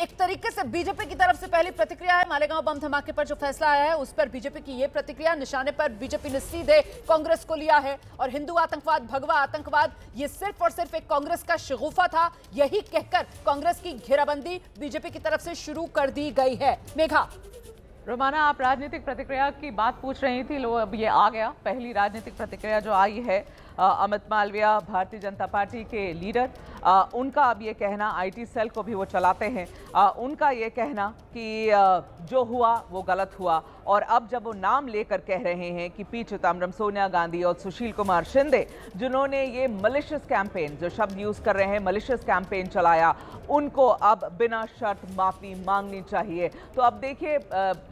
एक तरीके से बीजेपी की तरफ से पहली प्रतिक्रिया है मालेगांव बम धमाके पर जो फैसला आया है उस पर बीजेपी की यह प्रतिक्रिया। निशाने पर बीजेपी ने सीधे कांग्रेस को लिया है और हिंदू आतंकवाद, भगवा आतंकवाद ये सिर्फ और सिर्फ एक कांग्रेस का शगुफा था, यही कहकर कांग्रेस की घेराबंदी बीजेपी की तरफ से शुरू कर दी गई है। मेघा। रोमाना, आप राजनीतिक प्रतिक्रिया की बात पूछ रही थी, लो अब ये आ गया। पहली राजनीतिक प्रतिक्रिया जो आई है अमित मालविया, भारतीय जनता पार्टी के लीडर, उनका अब ये कहना, आईटी सेल को भी वो चलाते हैं, उनका ये कहना कि जो हुआ वो गलत हुआ। और अब जब वो नाम लेकर कह रहे हैं कि पी चिदम्बरम, सोनिया गांधी और सुशील कुमार शिंदे, जिन्होंने ये मलिशियस कैंपेन, जो शब्द यूज कर रहे हैं, मलिशियस कैंपेन चलाया, उनको अब बिना शर्त माफी मांगनी चाहिए। तो अब देखिए,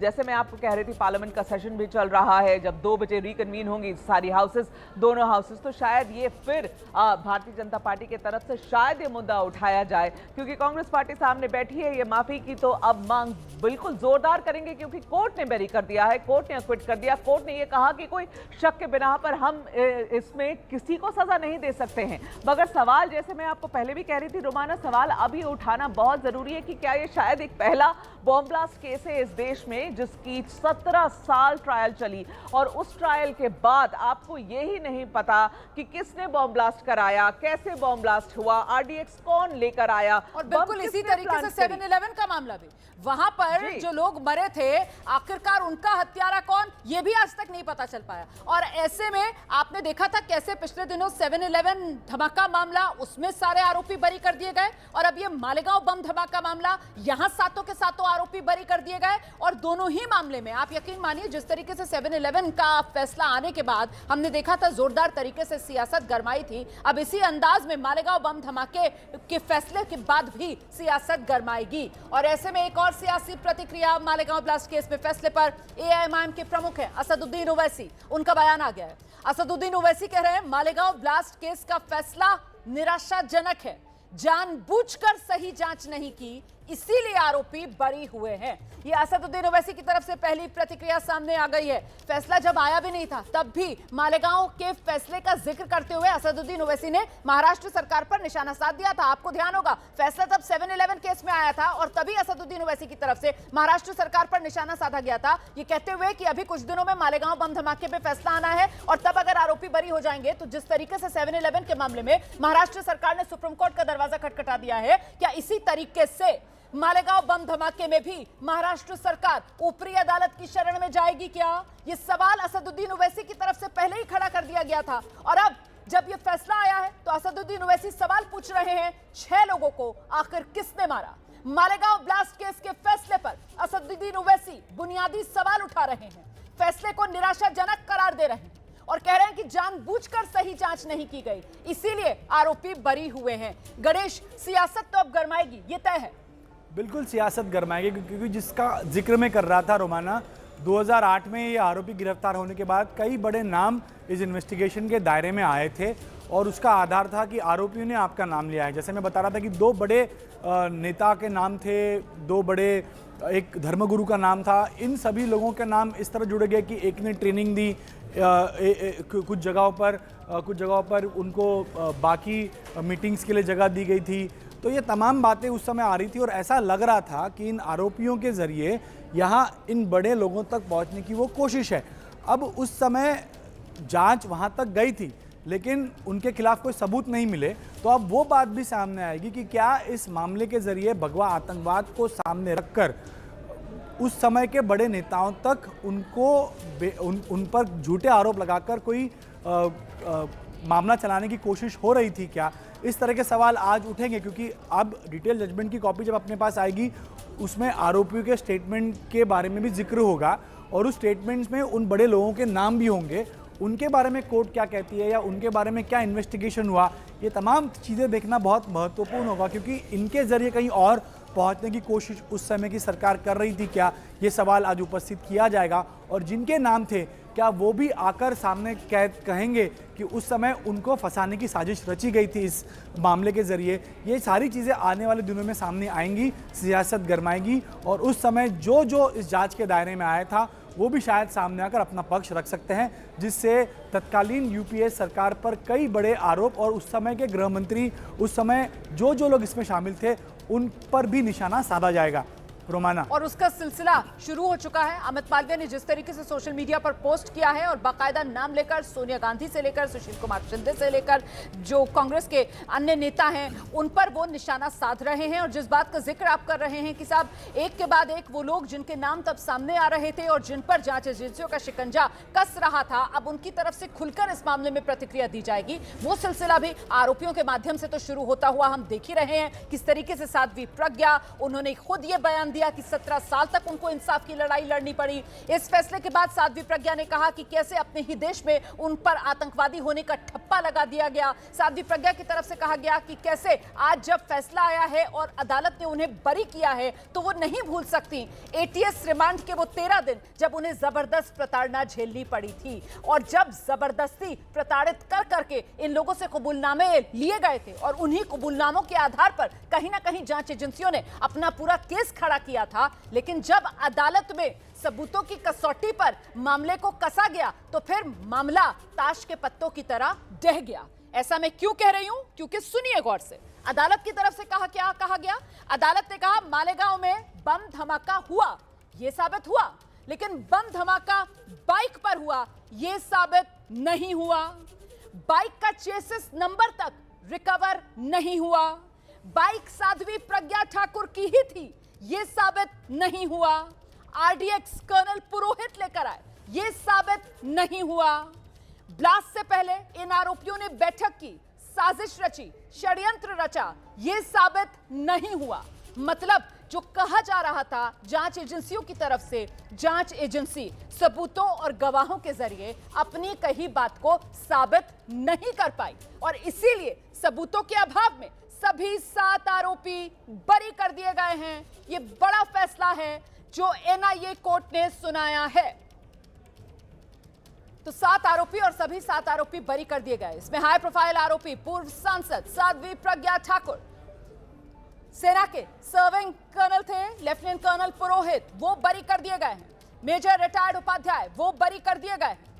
जैसे मैं आपको कह रही थी, पार्लियामेंट का सेशन भी चल रहा है, जब 2 बजे रिकन्वीन होंगी सारी हाउसेस, दोनों हाउसेस, तो शायद ये फिर भारतीय जनता पार्टी की तरफ से शायद ये मुद्दा उठाया जाए, क्योंकि कांग्रेस पार्टी सामने बैठी है। ये माफी की तो अब मांग बिल्कुल जोरदार करेंगे, क्योंकि कोर्ट ने बैरी कर दिया है, कोर्ट ने एक्विट कर दिया। कोर्ट ने ये कहा कि कोई शक के बिना पर हम इसमें किसी को सजा नहीं दे सकते हैं। मगर सवाल, जैसे मैं आपको पहले भी कह रही थी रोमाना, सवाल अभी उठाना बहुत जरूरी है कि क्या ये शायद एक पहला बॉम्ब ब्लास्ट केस है इस देश में जिसकी 17 साल ट्रायल चली, और उस ट्रायल के बाद आपको यही नहीं पता कि किसने बॉम्ब ब्लास्ट कराया, कैसे बॉम्ब ब्लास्ट हुआ, आरडीएक्स कौन लेकर आया। और बिल्कुल इसी तरीके से 7-11 का मामला भी, वहां पर जो लोग मरे थे आखिरकार उनका हत्यारा कौन, ये भी आज तक नहीं पता चल पाया। और ऐसे में आपने देखा था कैसे पिछले दिनों 7-11 धमाका मामला, उसमें सारे आरोपी बरी कर दिए गए, और अब ये मालेगांव बम धमाका मामला, यहां सातों के सातों आरोपी बरी कर दिए गए। और दोनों ही मामले में आप यकीन मानिए, जिस तरीके से 7-11 का फैसला आने के बाद हमने देखा था जोरदार तरीके से सियासत गरमाई थी, अब इसी अंदाज में मालेगांव बम धमाके के फैसले के बाद भी सियासत गरमाएगी। और ऐसे में एक और सियासी प्रतिक्रिया मालेगांव ब्लास्ट केस में फैसले पर एआईएमआईएम के प्रमुख हैं असदुद्दीन ओवैसी, उनका बयान आ गया है। असदुद्दीन ओवैसी कह रहे हैं मालेगांव ब्लास्ट केस का फैसला निराशाजनक है, जानबूझकर सही जांच नहीं की, इसीलिए आरोपी बरी हुए हैं। ये असदुद्दीन ओवैसी की तरफ से पहली प्रतिक्रिया सामने आ गई है। फैसला जब आया भी नहीं था तब भी मालेगांव के फैसले का जिक्र करते हुए असदुद्दीन ओवैसी ने महाराष्ट्र सरकार पर निशाना साध दिया था। आपको ध्यान होगा फैसला तब 7-11 केस में आया था और तभी असदुद्दीन ओवैसी की तरफ से महाराष्ट्र सरकार पर निशाना साधा गया था, ये कहते हुए कि अभी कुछ दिनों में मालेगांव बम धमाके पे फैसला आना है और तब अगर आरोपी बरी हो जाएंगे तो जिस तरीके से 7-11 के मामले में महाराष्ट्र सरकार ने सुप्रीम कोर्ट का दरवाजा खटखटा दिया है, क्या इसी तरीके से मालेगांव बम धमाके में भी महाराष्ट्र सरकार ऊपरी अदालत की शरण में जाएगी क्या? यह सवाल असदुद्दीन ओवैसी की तरफ से पहले ही खड़ा कर दिया गया था, और अब जब यह फैसला आया है तो असदुद्दीन ओवैसी सवाल पूछ रहे हैं, 6 लोगों को आखिर किसने मारा? मालेगांव ब्लास्ट केस के फैसले पर असदुद्दीन ओवैसी बुनियादी सवाल उठा रहे हैं, फैसले को निराशाजनक करार दे रहे हैं और कह रहे हैं कि जानबूझकर सही जांच नहीं की गई, इसीलिए आरोपी बरी हुए हैं। गणेश, सियासत तो अब गरमाएगी, ये तय है। बिल्कुल सियासत गरमाएगी, क्योंकि जिसका जिक्र मैं कर रहा था रोमाना, 2008 में ये आरोपी गिरफ्तार होने के बाद कई बड़े नाम इस इन्वेस्टिगेशन के दायरे में आए थे और उसका आधार था कि आरोपियों ने आपका नाम लिया है। जैसे मैं बता रहा था कि 2 बड़े नेता के नाम थे, 2 बड़े, एक धर्मगुरु का नाम था। इन सभी लोगों के नाम इस तरह जुड़े गए कि एक ने ट्रेनिंग दी कुछ जगहों पर उनको बाकी मीटिंग्स के लिए जगह दी गई थी। तो ये तमाम बातें उस समय आ रही थी और ऐसा लग रहा था कि इन आरोपियों के ज़रिए यहाँ इन बड़े लोगों तक पहुँचने की वो कोशिश है। अब उस समय जांच वहाँ तक गई थी लेकिन उनके खिलाफ कोई सबूत नहीं मिले, तो अब वो बात भी सामने आएगी कि क्या इस मामले के ज़रिए भगवा आतंकवाद को सामने रखकर उस समय के बड़े नेताओं तक उन पर झूठे आरोप लगाकर कोई मामला चलाने की कोशिश हो रही थी क्या? इस तरह के सवाल आज उठेंगे, क्योंकि अब डिटेल जजमेंट की कॉपी जब अपने पास आएगी उसमें आरोपियों के स्टेटमेंट के बारे में भी जिक्र होगा और उस स्टेटमेंट्स में उन बड़े लोगों के नाम भी होंगे, उनके बारे में कोर्ट क्या कहती है या उनके बारे में क्या इन्वेस्टिगेशन हुआ, ये तमाम चीज़ें देखना बहुत महत्वपूर्ण होगा, क्योंकि इनके ज़रिए कहीं और पहुंचने की कोशिश उस समय की सरकार कर रही थी क्या, ये सवाल आज उपस्थित किया जाएगा। और जिनके नाम थे क्या वो भी आकर सामने कहेंगे कि उस समय उनको फंसाने की साजिश रची गई थी इस मामले के ज़रिए? ये सारी चीज़ें आने वाले दिनों में सामने आएंगी, सियासत गरमाएगी और उस समय जो इस जांच के दायरे में आया था वो भी शायद सामने आकर अपना पक्ष रख सकते हैं, जिससे तत्कालीन यूपीए सरकार पर कई बड़े आरोप और उस समय के गृह मंत्री, उस समय जो लोग इसमें शामिल थे, उन पर भी निशाना साधा जाएगा। रोमाना, और उसका सिलसिला शुरू हो चुका है। अमित मालवीय ने जिस तरीके से सोशल मीडिया पर पोस्ट किया है और बाकायदा नाम लेकर सोनिया गांधी से लेकर सुशील कुमार शिंदे से लेकर जो कांग्रेस के अन्य नेता हैं उन पर वो निशाना साध रहे हैं। और जिस बात का जिक्र आप कर रहे हैं कि साहब एक के बाद एक वो लोग जिनके नाम तब सामने आ रहे थे और जिन पर जांच एजेंसियों का शिकंजा कस रहा था, अब उनकी तरफ से खुलकर इस मामले में प्रतिक्रिया दी जाएगी। वो सिलसिला भी आरोपियों के माध्यम से तो शुरू होता हुआ हम देख ही रहे हैं। किस तरीके से साध्वी प्रज्ञा, उन्होंने खुद ये बयान दिया कि 17 साल तक उनको इंसाफ की लड़ाई लड़नी पड़ी। इस फैसले के बाद साध्वी प्रज्ञा ने कहा कि कैसे अपने ही देश में उन पर आतंकवादी होने का ठप्पा लगा दिया गया। साध्वी प्रज्ञा की तरफ से कहा गया कि कैसे आज जब फैसला आया है और अदालत ने उन्हें बरी किया है तो वो नहीं भूल सकती एटीएस रिमांड के वो 13 दिन जब उन्हें जबरदस्त प्रताड़ना झेलनी पड़ी थी और जब जबरदस्ती प्रताड़ित कर करके इन लोगों से कबूलनामे लिए गए थे और उन्हीं कबूलनामों के आधार पर कहीं ना कहीं जांच एजेंसियों ने अपना पूरा केस खड़ा किया था। लेकिन जब अदालत में सबूतों की कसौटी पर मामले को कसा गया तो फिर मामला ताश के पत्तों की तरह ढह गया। ऐसा मैं क्यों कह रही हूं? क्योंकि सुनिए गौर से, अदालत की तरफ से क्या कहा गया। अदालत ने कहा मालेगांव में बम धमाका हुआ, यह साबित हुआ, लेकिन बम धमाका बाइक पर हुआ, यह साबित नहीं हुआ। बाइक का चेसिस नंबर तक रिकवर नहीं हुआ। बाइक साध्वी प्रज्ञा ठाकुर की ही थी, यह साबित नहीं हुआ। आरडीएक्स कर्नल पुरोहित लेकर आए, यह साबित नहीं हुआ। ब्लास्ट से पहले इन आरोपियों ने बैठक की, साजिश रची, षड्यंत्र रचा, यह साबित नहीं हुआ। मतलब जो कहा जा रहा था जांच एजेंसियों की तरफ से, जांच एजेंसी सबूतों और गवाहों के जरिए अपनी कही बात को साबित नहीं कर पाई और इसीलिए सबूतों के अभाव में सभी 7 आरोपी बरी कर दिए गए हैं। यह बड़ा फैसला है जो एनआईए कोर्ट ने सुनाया है। तो 7 आरोपी और सभी 7 आरोपी बरी कर दिए गए। इसमें हाई प्रोफाइल आरोपी पूर्व सांसद साध्वी प्रज्ञा ठाकुर, सेना के सर्विंग कर्नल थे लेफ्टिनेंट कर्नल पुरोहित, वो बरी कर दिए गए हैं। मेजर रिटायर्ड उपाध्याय वो बरी कर दिए गए हैं।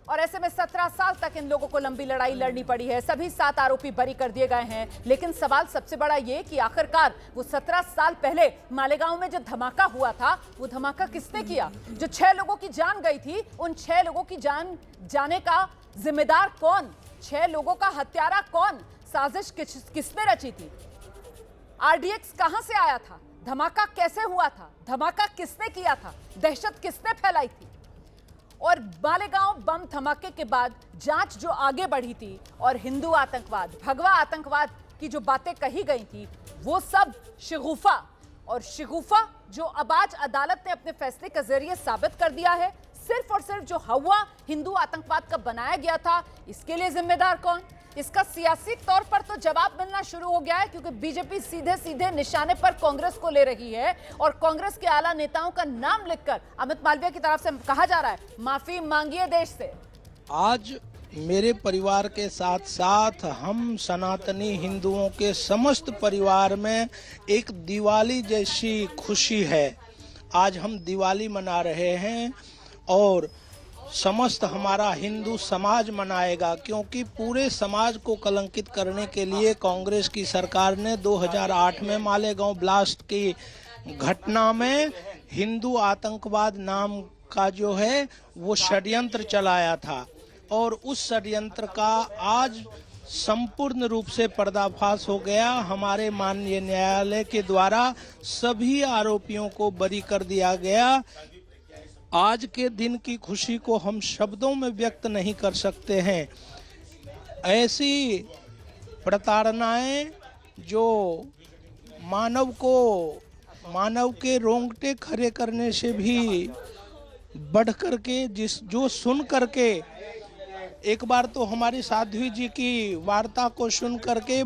और ऐसे में 17 साल तक इन लोगों को लंबी लड़ाई लड़नी पड़ी है। सभी 7 आरोपी बरी कर दिए गए हैं। लेकिन सवाल सबसे बड़ा ये कि आखिरकार वो 17 साल पहले मालेगांव में जो धमाका हुआ था, वो धमाका किसने किया? जो 6 लोगों की जान गई थी, उन 6 लोगों की जान जाने का जिम्मेदार कौन? 6 लोगों का हत्यारा कौन? साजिश किसने रची थी? आरडीएक्स कहां से आया था? धमाका कैसे हुआ था? धमाका किसने किया था? दहशत किसने फैलाई थी? और मालेगांव बम धमाके के बाद जांच जो आगे बढ़ी थी और हिंदू आतंकवाद, भगवा आतंकवाद की जो बातें कही गई थी, वो सब शिगुफा, और शिगुफा जो अब आज अदालत ने अपने फैसले के जरिए साबित कर दिया है, सिर्फ और सिर्फ जो हवा हिंदू आतंकवाद का बनाया गया था, इसके लिए जिम्मेदार कौन? इसका सियासी तौर पर तो जवाब मिलना शुरू हो गया है क्योंकि बीजेपी सीधे सीधे निशाने पर कांग्रेस को ले रही है और कांग्रेस के आला नेताओं का नाम लिखकर अमित मालवीय की तरफ से कहा जा रहा है माफी मांगिए देश से। आज मेरे परिवार के साथ साथ हम सनातनी हिंदुओं के समस्त परिवार में एक दिवाली जैसी खुशी है। आज हम दिवाली मना रहे हैं और समस्त हमारा हिंदू समाज मनाएगा, क्योंकि पूरे समाज को कलंकित करने के लिए कांग्रेस की सरकार ने 2008 में मालेगांव ब्लास्ट की घटना में हिंदू आतंकवाद नाम का जो है वो षड्यंत्र चलाया था और उस षड्यंत्र का आज संपूर्ण रूप से पर्दाफाश हो गया। हमारे माननीय न्यायालय के द्वारा सभी आरोपियों को बरी कर दिया गया। आज के दिन की खुशी को हम शब्दों में व्यक्त नहीं कर सकते हैं। ऐसी प्रताड़नाएं जो मानव के रोंगटे खड़े करने से भी बढ़ करके जो सुन करके, एक बार तो हमारी साध्वी जी की वार्ता को सुन करके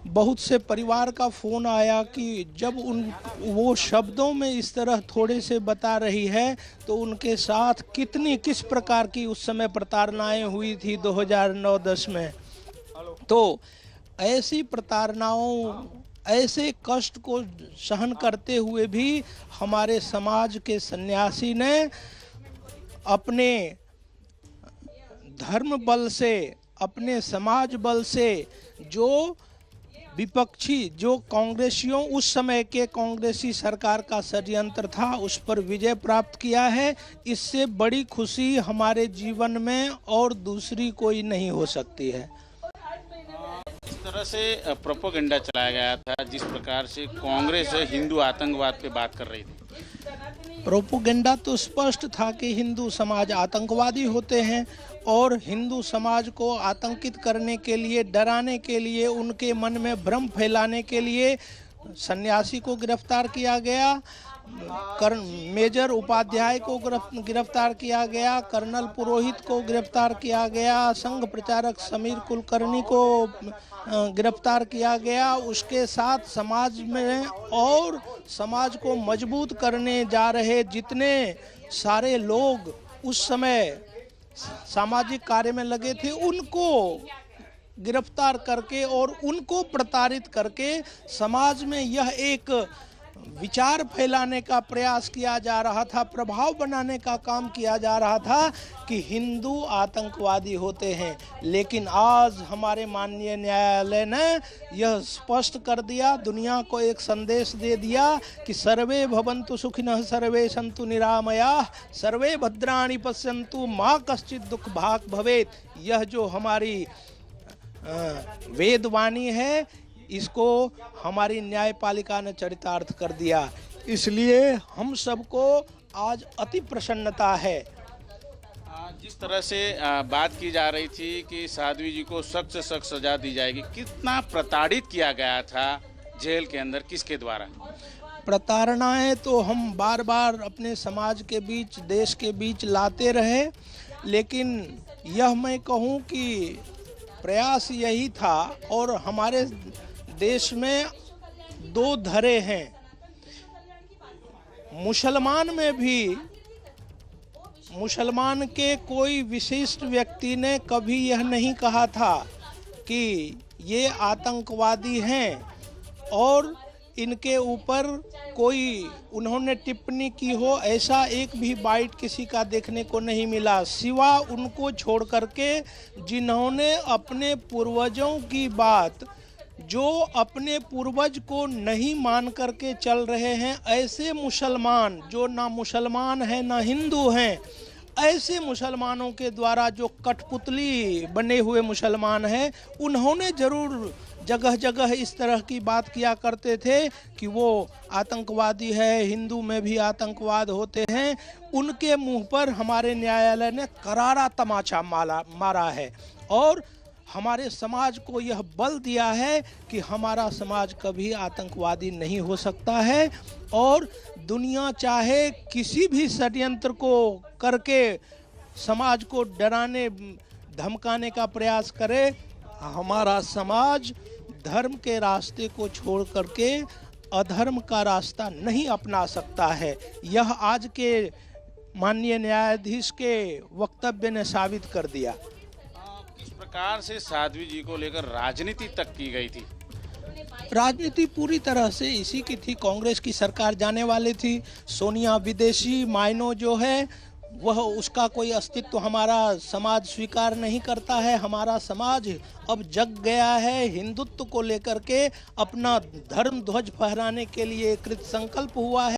बहुत से परिवार का फोन आया कि जब वो शब्दों में इस तरह थोड़े से बता रही है तो उनके साथ किस प्रकार की उस समय प्रताड़नाएं हुई थी 2009-10 में। तो ऐसी प्रताड़नाओं, ऐसे कष्ट को सहन करते हुए भी हमारे समाज के सन्यासी ने अपने धर्म बल से, अपने समाज बल से जो विपक्षी जो कांग्रेसियों उस समय के कांग्रेसी सरकार का षड्यंत्र था उस पर विजय प्राप्त किया है। इससे बड़ी खुशी हमारे जीवन में और दूसरी कोई नहीं हो सकती है। इस तरह से प्रोपोगेंडा चलाया गया था जिस प्रकार से कांग्रेस हिंदू आतंकवाद पे बात कर रही थी। प्रोपोगेंडा तो स्पष्ट था कि हिंदू समाज आतंकवादी होते हैं और हिंदू समाज को आतंकित करने के लिए, डराने के लिए, उनके मन में भ्रम फैलाने के लिए सन्यासी को गिरफ्तार किया गया, मेजर उपाध्याय को गिरफ्तार किया गया, कर्नल पुरोहित को गिरफ्तार किया गया, संघ प्रचारक समीर कुलकर्णी को गिरफ्तार किया गया। उसके साथ समाज में और समाज को मजबूत करने जा रहे जितने सारे लोग उस समय सामाजिक कार्य में लगे थे उनको गिरफ्तार करके और उनको प्रताड़ित करके समाज में यह एक विचार फैलाने का प्रयास किया जा रहा था, प्रभाव बनाने का काम किया जा रहा था कि हिंदू आतंकवादी होते हैं। लेकिन आज हमारे माननीय न्यायालय ने यह स्पष्ट कर दिया, दुनिया को एक संदेश दे दिया कि सर्वे भवन्तु सुखिनः, सर्वे सन्तु निरामयाः, सर्वे भद्राणि पश्यन्तु, मा कश्चित् दुःख भाग् भवेत्। यह जो हमारी वेदवाणी है इसको हमारी न्यायपालिका ने चरितार्थ कर दिया। इसलिए हम सबको आज अति प्रसन्नता है। जिस तरह से बात की जा रही थी कि साध्वी जी को सख्त से सख्त सजा दी जाएगी, कितना प्रताड़ित किया गया था जेल के अंदर, किसके द्वारा? प्रताड़नाएं तो हम बार बार अपने समाज के बीच, देश के बीच लाते रहे, लेकिन यह मैं कहूँ कि प्रयास यही था। और हमारे देश में दो धरे हैं, मुसलमान में भी मुसलमान के कोई विशिष्ट व्यक्ति ने कभी यह नहीं कहा था कि ये आतंकवादी हैं और इनके ऊपर कोई उन्होंने टिप्पणी की हो, ऐसा एक भी बाइट किसी का देखने को नहीं मिला, सिवा उनको छोड़ करके जिन्होंने अपने पूर्वजों की बात, जो अपने पूर्वज को नहीं मान करके चल रहे हैं, ऐसे मुसलमान जो ना मुसलमान हैं ना हिंदू हैं, ऐसे मुसलमानों के द्वारा जो कठपुतली बने हुए मुसलमान हैं, उन्होंने जरूर जगह जगह इस तरह की बात किया करते थे कि वो आतंकवादी है, हिंदू में भी आतंकवाद होते हैं। उनके मुंह पर हमारे न्यायालय ने करारा तमाचा मारा है और हमारे समाज को यह बल दिया है कि हमारा समाज कभी आतंकवादी नहीं हो सकता है। और दुनिया चाहे किसी भी षड्यंत्र को करके समाज को डराने धमकाने का प्रयास करे, हमारा समाज धर्म के रास्ते को छोड़ करके अधर्म का रास्ता नहीं अपना सकता है। यह आज के माननीय न्यायाधीश के वक्तव्य ने साबित कर दिया। किस प्रकार से साध्वी जी को लेकर राजनीति तक की गई थी? राजनीति पूरी तरह से इसी की थी, कांग्रेस की सरकार जाने वाली थी। सोनिया विदेशी मायनों जो है वह उसका कोई अस्तित्व हमारा समाज स्वीकार नहीं करता है। हमारा समाज अब जग गया है, हिंदुत्व को लेकर के अपना धर्म ध्वज फहराने के लिए कृत संकल्प हुआ है।